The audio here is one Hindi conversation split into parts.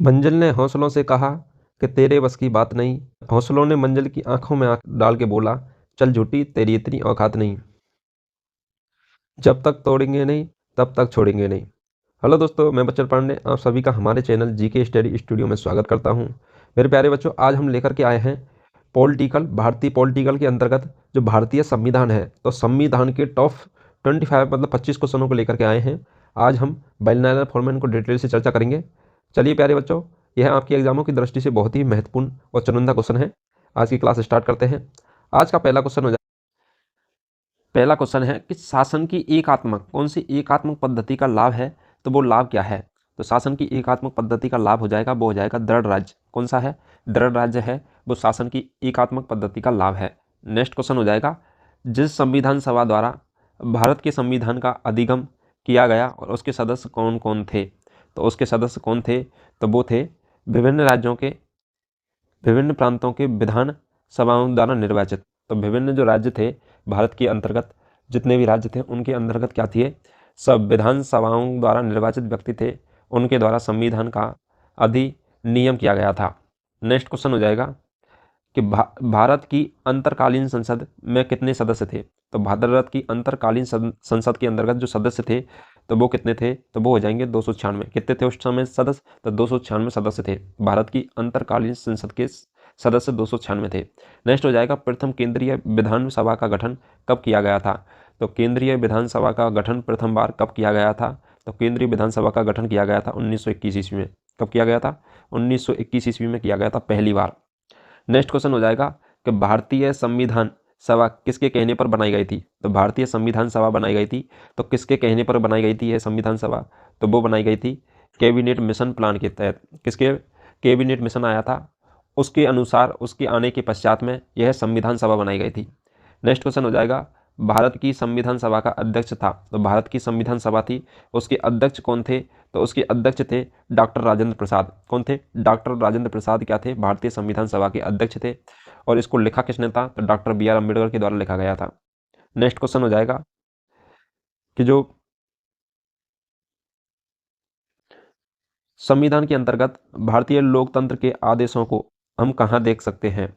मंजिल ने हौसलों से कहा कि तेरे बस की बात नहीं। हौसलों ने मंजिल की आंखों में आंख डाल के बोला, चल झूठी तेरी इतनी औकात नहीं। जब तक तोड़ेंगे नहीं तब तक छोड़ेंगे नहीं। हेलो दोस्तों, मैं बच्चन पांडे आप सभी का हमारे चैनल जीके स्टडी स्टूडियो में स्वागत करता हूं। मेरे प्यारे बच्चों, आज हम लेकर के आए हैं भारतीय पॉलिटिकल के अंतर्गत जो भारतीय संविधान है, तो संविधान के टॉप 25 मतलब 25 क्वेश्चनों को लेकर के आए हैं। आज हम बाइनॉमियल फॉर्मेट को डिटेल से चर्चा करेंगे। चलिए प्यारे बच्चों, यह आपके एग्जामों की दृष्टि से बहुत ही महत्वपूर्ण और चुनिंदा क्वेश्चन है। आज की क्लास स्टार्ट करते हैं। आज का पहला क्वेश्चन है कि शासन की एकात्मक कौन सी एकात्मक पद्धति का लाभ है, तो वो लाभ क्या है। तो शासन की एकात्मक पद्धति का लाभ वो हो जाएगा दृढ़ राज्य। कौन सा है? दृढ़ राज्य है, वो शासन की एकात्मक पद्धति का लाभ है। नेक्स्ट क्वेश्चन हो जाएगा, जिस संविधान सभा द्वारा भारत के संविधान का अधिगम किया गया और उसके सदस्य कौन कौन थे। तो उसके सदस्य कौन थे, तो वो थे विभिन्न राज्यों के विभिन्न प्रांतों के विधान सभाओं द्वारा निर्वाचित। तो विभिन्न जो राज्य थे भारत के अंतर्गत, जितने भी राज्य थे उनके अंतर्गत क्या थे, सब विधानसभाओं द्वारा निर्वाचित व्यक्ति थे, उनके द्वारा संविधान का अधिनियम किया गया था। नेक्स्ट क्वेश्चन हो जाएगा कि भारत की अंतरकालीन संसद में कितने सदस्य थे। तो भारत की अंतरकालीन संसद के अंतर्गत जो सदस्य थे, तो वो कितने थे, तो वो हो जाएंगे 296। कितने थे उस समय सदस्य, तो 296 सदस्य थे। भारत की अंतरकालीन संसद के सदस्य 296 थे। नेक्स्ट हो जाएगा, प्रथम केंद्रीय विधानसभा का गठन कब किया गया था। तो केंद्रीय विधानसभा का गठन प्रथम बार कब किया गया था, तो केंद्रीय विधानसभा का गठन किया गया था 1921 ईस्वी में। कब किया गया था? 1921 ईस्वी में किया गया था पहली बार। नेक्स्ट क्वेश्चन हो जाएगा कि भारतीय संविधान सभा किसके कहने पर बनाई गई थी। तो भारतीय संविधान सभा बनाई गई थी, तो किसके कहने पर बनाई गई थी यह संविधान सभा, तो वो बनाई गई थी कैबिनेट मिशन प्लान के तहत। किसके कैबिनेट मिशन आया था, उसके अनुसार उसके आने के पश्चात में यह संविधान सभा बनाई गई थी। नेक्स्ट क्वेश्चन हो जाएगा, भारत की संविधान सभा का अध्यक्ष था। तो भारत की संविधान सभा थी, उसके अध्यक्ष कौन थे, तो उसके अध्यक्ष थे डॉक्टर राजेंद्र प्रसाद। कौन थे? डॉक्टर राजेंद्र प्रसाद क्या थे, भारतीय संविधान सभा के अध्यक्ष थे। और इसको लिखा किसने था, तो डॉक्टर बी आर अम्बेडकर के द्वारा लिखा गया था। नेक्स्ट क्वेश्चन हो जाएगा कि जो संविधान के अंतर्गत भारतीय लोकतंत्र के आदेशों को हम कहाँ देख सकते हैं।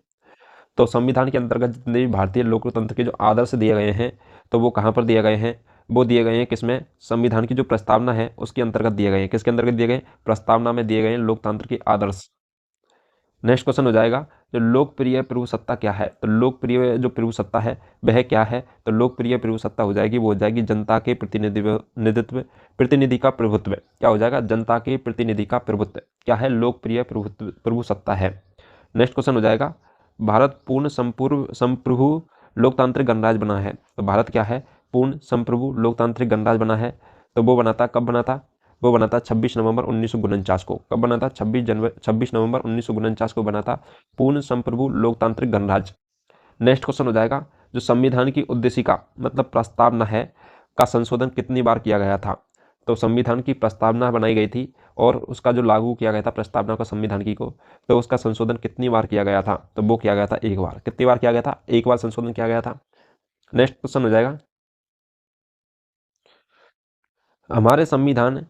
तो संविधान के अंतर्गत जितने भी भारतीय लोकतंत्र के जो आदर्श दिए गए हैं, तो वो कहाँ पर दिए गए हैं, वो दिए गए हैं किसमें, संविधान की जो प्रस्तावना है उसके अंतर्गत दिए गए हैं। किसके अंतर्गत दिए गए? प्रस्तावना में दिए गए हैं लोकतंत्र के आदर्श। नेक्स्ट क्वेश्चन हो जाएगा, जो लोकप्रिय प्रभुसत्ता क्या है। तो लोकप्रिय जो प्रभुसत्ता है वह क्या है, तो लोकप्रिय प्रभुसत्ता हो जाएगी, वो हो जाएगी जनता के प्रतिनिधि का प्रभुत्व। क्या हो जाएगा? जनता के प्रतिनिधि का प्रभुत्व क्या है, लोकप्रिय प्रभुसत्ता है। नेक्स्ट क्वेश्चन हो जाएगा, भारत पूर्ण संप्रभु लोकतांत्रिक गणराज्य बना है। तो भारत क्या है? पूर्ण संप्रभु लोकतांत्रिक गणराज्य बना है। तो वो बना था, कब बना था, वो बना था 26 नवंबर 1949 को। कब बना था? 26 नवंबर 1949 को बना था पूर्ण संप्रभु लोकतांत्रिक गणराज्य। नेक्स्ट क्वेश्चन हो जाएगा, जो संविधान की उद्देशिका मतलब प्रस्तावना है का संशोधन कितनी बार किया गया था। तो संविधान की प्रस्तावना बनाई गई थी और उसका जो लागू किया गया था प्रस्तावना का संविधान की को, तो उसका संशोधन कितनी बार किया गया था, तो वो किया गया था एक बार। कितनी बार किया गया था? एक बार संशोधन किया गया था। नेक्स्ट क्वेश्चन हो जाएगा, हमारे संविधान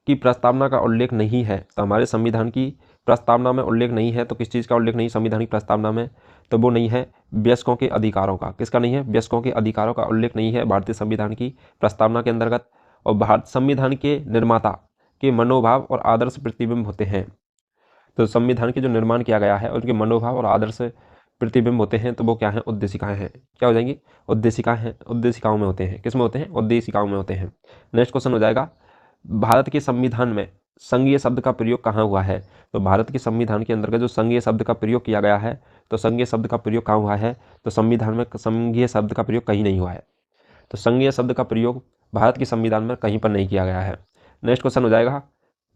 की प्रस्तावना का उल्लेख नहीं है। तो हमारे संविधान की प्रस्तावना में उल्लेख नहीं है, तो किस चीज़ का उल्लेख नहीं संविधान की प्रस्तावना में, तो वो नहीं है वयस्कों के अधिकारों का। किसका नहीं है? वयस्कों के अधिकारों का उल्लेख नहीं है भारतीय संविधान की प्रस्तावना के अंतर्गत। और भारत संविधान के निर्माता के मनोभाव और आदर्श प्रतिबिंब होते हैं। तो संविधान के जो निर्माण किया गया है उनके मनोभाव और आदर्श प्रतिबिंब होते हैं, तो वो क्या है? उद्देशिकाएं हैं। क्या हो जाएंगी? उद्देशिकाएं हैं, उद्देशिकाओं में होते हैं। किस में होते हैं? उद्देशिकाओं में होते हैं। नेक्स्ट क्वेश्चन हो जाएगा, भारत के संविधान में संघीय शब्द का प्रयोग कहाँ हुआ है। तो भारत के संविधान के अंतर्गत जो संघीय शब्द का प्रयोग किया गया है, तो संघीय शब्द का प्रयोग कहाँ हुआ है, तो संविधान में संघीय शब्द का प्रयोग कहीं नहीं हुआ है। तो संघीय शब्द का प्रयोग भारत के संविधान में कहीं पर नहीं किया गया है। नेक्स्ट क्वेश्चन हो जाएगा,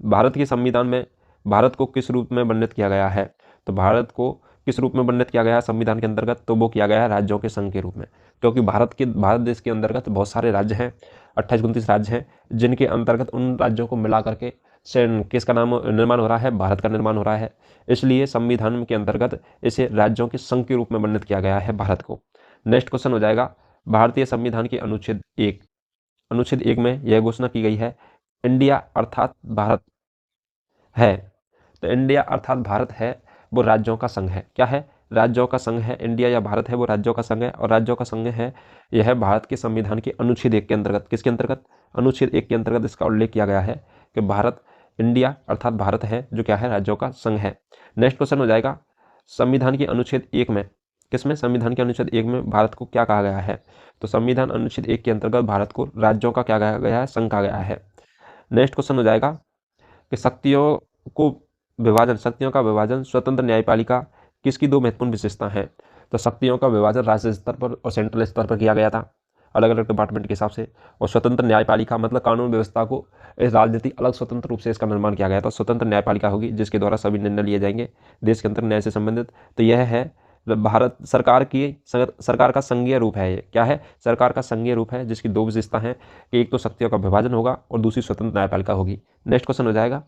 भारत के संविधान में भारत को किस रूप में वर्णित किया गया है। तो भारत को किस रूप में वर्णित किया गया है संविधान के अंतर्गत, तो वो किया गया है राज्यों के संघ के रूप में। क्योंकि भारत देश के अंतर्गत बहुत सारे राज्य हैं, 28-29 राज्य हैं, जिनके अंतर्गत उन राज्यों को मिला करके किसका नाम निर्माण हो रहा है, भारत का निर्माण हो रहा है। इसलिए संविधान के अंतर्गत इसे राज्यों के संघ के रूप में वर्णित किया गया है भारत को। नेक्स्ट क्वेश्चन हो जाएगा, भारतीय संविधान के अनुच्छेद 1 में यह घोषणा की गई है, इंडिया अर्थात भारत है तो इंडिया अर्थात भारत है वो राज्यों का संघ है। क्या है? राज्यों का संघ है। इंडिया या भारत है वो राज्यों का संघ है, और राज्यों का संघ है यह भारत के संविधान के अनुच्छेद 1 के अंतर्गत, किसके अंतर्गत? अनुच्छेद 1 के अंतर्गत इसका उल्लेख किया गया है कि भारत, इंडिया अर्थात भारत है जो क्या है? राज्यों का संघ है। नेक्स्ट क्वेश्चन हो जाएगा, संविधान के अनुच्छेद 1 में, किसमें? संविधान के अनुच्छेद 1 में भारत को क्या कहा गया है? तो संविधान अनुच्छेद 1 के अंतर्गत भारत को राज्यों का क्या कहा गया है? संघ कहा गया है। नेक्स्ट क्वेश्चन हो जाएगा कि शक्तियों का विभाजन स्वतंत्र न्यायपालिका किसकी 2 महत्वपूर्ण विशेषता हैं? तो शक्तियों का विभाजन राज्य स्तर पर और सेंट्रल स्तर पर किया गया था, अलग अलग डिपार्टमेंट के हिसाब से। और स्वतंत्र न्यायपालिका मतलब कानून व्यवस्था को, इस राजनीति अलग स्वतंत्र रूप से इसका निर्माण किया गया था। स्वतंत्र न्यायपालिका होगी जिसके द्वारा सभी निर्णय लिए जाएंगे देश के अंतर न्याय से संबंधित। तो यह है भारत सरकार का संघीय रूप है। ये क्या है? सरकार का संघीय रूप है जिसकी 2 विशेषता हैं कि एक तो शक्तियों का विभाजन होगा और दूसरी स्वतंत्र न्यायपालिका होगी। नेक्स्ट क्वेश्चन हो जाएगा,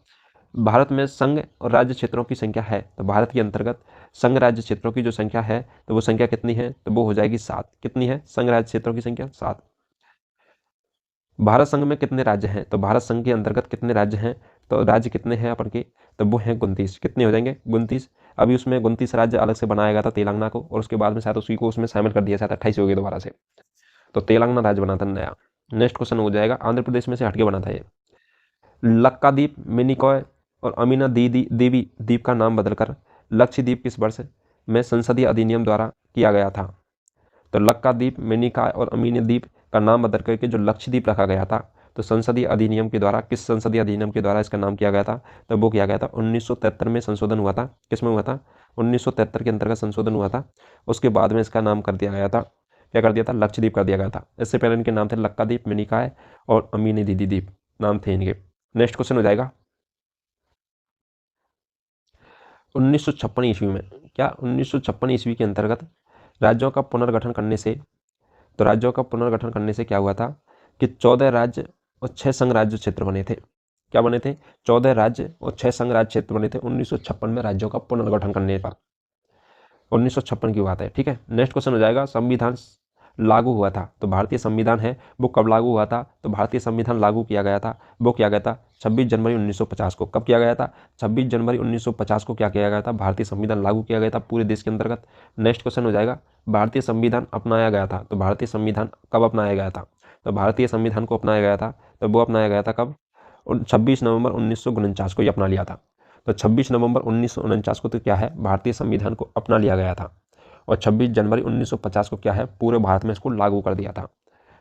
भारत में संघ और राज्य क्षेत्रों की संख्या है। तो भारत के अंतर्गत संघ राज्य क्षेत्रों की जो संख्या है तो वो संख्या कितनी है? तो वो हो जाएगी 7। कितनी है संघ राज्य क्षेत्रों की संख्या? 7। भारत संघ में कितने राज्य हैं? तो भारत संघ के अंतर्गत कितने राज्य हैं? तो राज्य कितने हैं अपन के? तो वो हैं 29। कितने हो जाएंगे? 29। अभी उसमें 29 राज्य अलग से बनाया गया था तेलंगाना को, और उसके बाद में शायद उसी को उसमें शामिल कर दिया, शायद 28 हो गए दोबारा से। तो तेलंगाना राज्य बना था नया। नेक्स्ट क्वेश्चन हो जाएगा, आंध्र प्रदेश में से हटके बना था ये। लक्काद्वीप, मिनिकॉय और अमीना देवी द्वीप का नाम बदलकर लक्षद्वीप किस वर्ष में संसदीय अधिनियम द्वारा किया गया था? तो लक्काद्वीप, मिनिकॉय और अमीना द्वीप का नाम बदल करके जो लक्षद्वीप रखा गया था, तो संसदीय अधिनियम के द्वारा, किस संसदीय अधिनियम के द्वारा इसका नाम किया गया था? तो वो किया गया था 1973 में संशोधन हुआ था। किस में हुआ था? 1973 के अंतर्गत संशोधन हुआ था। उसके बाद में इसका नाम कर दिया गया था, क्या कर दिया था? लक्षद्वीप कर दिया गया था। इससे पहले इनके नाम थे लक्काद्वीप, मिनिकॉय और अमीना द्वीप, नाम थे इनके। नेक्स्ट क्वेश्चन हो जाएगा, 1956 ईस्वी में, क्या 1956 ईस्वी के अंतर्गत राज्यों का पुनर्गठन करने से, तो राज्यों का पुनर्गठन करने से क्या हुआ था कि 14 राज्य और 6 संघ राज्य क्षेत्र बने थे। क्या बने थे? 14 राज्य और 6 संघ राज्य क्षेत्र बने थे 1956 में राज्यों का पुनर्गठन करने पर। 1956 की बात है, ठीक है। नेक्स्ट क्वेश्चन हो जाएगा, संविधान लागू हुआ था, तो भारतीय संविधान है वो कब लागू हुआ था? तो भारतीय संविधान लागू किया गया था, वो किया गया था 26 जनवरी 1950 को। कब किया गया था? 26 जनवरी 1950 को क्या किया गया था? भारतीय संविधान लागू किया गया था पूरे देश के अंतर्गत। नेक्स्ट क्वेश्चन हो जाएगा, भारतीय संविधान अपनाया गया था, तो भारतीय संविधान कब अपनाया गया था? तो भारतीय संविधान को अपनाया गया था, तो वो अपनाया गया था कब? 26 नवंबर 1949 को ये अपना लिया था। तो 26 नवंबर 1949 को तो क्या है? भारतीय संविधान को अपना लिया गया था, और 26 जनवरी 1950 को क्या है? पूरे भारत में इसको लागू कर दिया था।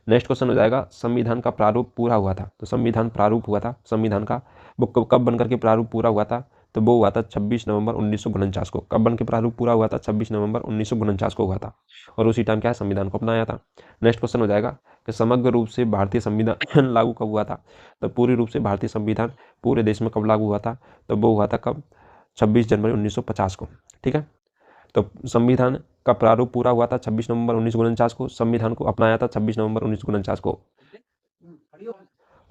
नेक्स्ट क्वेश्चन हो जाएगा, संविधान का प्रारूप पूरा हुआ था, तो संविधान प्रारूप हुआ था संविधान का, वो कब बनकर के प्रारूप पूरा हुआ था? तो वो हुआ था 26 नवंबर 1949 को। कब बन के प्रारूप पूरा हुआ था? 26 नवंबर 1949 को हुआ था, और उसी टाइम क्या है? संविधान को अपनाया था। नेक्स्ट क्वेश्चन हो जाएगा कि समग्र रूप से भारतीय संविधान लागू कब हुआ था? तो पूरी रूप से भारतीय संविधान पूरे देश में कब लागू हुआ था? तो वो हुआ था कब? 26 जनवरी 1950 को, ठीक है। तो संविधान का प्रारूप पूरा हुआ था 26 नवंबर 1949 को, संविधान को अपनाया था 26 नवंबर 1949 को,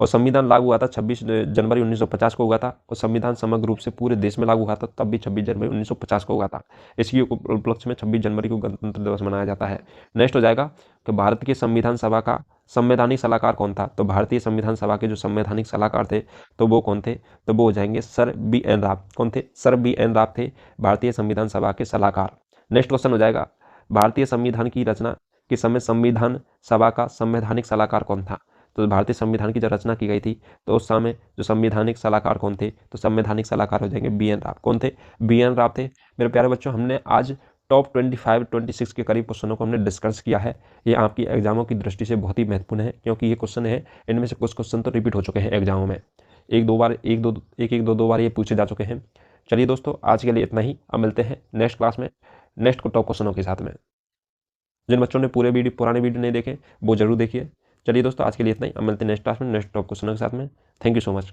और संविधान लागू हुआ था 26 जनवरी 1950 को हुआ था, और संविधान समग्र रूप से पूरे देश में लागू हुआ था तब भी 26 जनवरी 1950 को हुआ था। इसी उपलक्ष्य में 26 जनवरी को गणतंत्र दिवस मनाया जाता है। नेक्स्ट हो जाएगा कि भारत की संविधान सभा का संवैधानिक सलाहकार कौन था? तो भारतीय संविधान सभा के जो संवैधानिक सलाहकार थे तो वो कौन थे? तो वो हो जाएंगे सर BN राव। कौन थे? सर BN राव थे भारतीय संविधान सभा के सलाहकार। नेक्स्ट क्वेश्चन हो जाएगा, भारतीय संविधान की रचना के समय संविधान सभा का संवैधानिक सलाहकार कौन था? तो भारतीय संविधान की जब रचना की गई थी तो उस समय जो संवैधानिक सलाहकार कौन थे? तो संवैधानिक सलाहकार हो जाएंगे BN राव। कौन थे? BN राव थे। मेरे प्यारे बच्चों, हमने आज टॉप 25-26 के करीब क्वेश्चनों को हमने डिस्कस किया है। ये आपकी एग्जामों की दृष्टि से बहुत ही महत्वपूर्ण है, क्योंकि ये क्वेश्चन है, इनमें से कुछ क्वेश्चन तो रिपीट हो चुके हैं एग्जामों में, एक दो बार ये पूछे जा चुके हैं। चलिए दोस्तों, आज के लिए इतना ही। अब मिलते हैं नेक्स्ट क्लास में नेक्स्ट टॉप क्वेश्चनों के साथ में। जिन बच्चों ने पुराने वीडियो नहीं देखे वो जरूर देखिए। चलिए दोस्तों, आज के लिए इतना ही। अब मिलते हैं नेक्स्ट क्लास में नेक्स्ट टॉप क्वेश्चनों के साथ में। Thank you so much.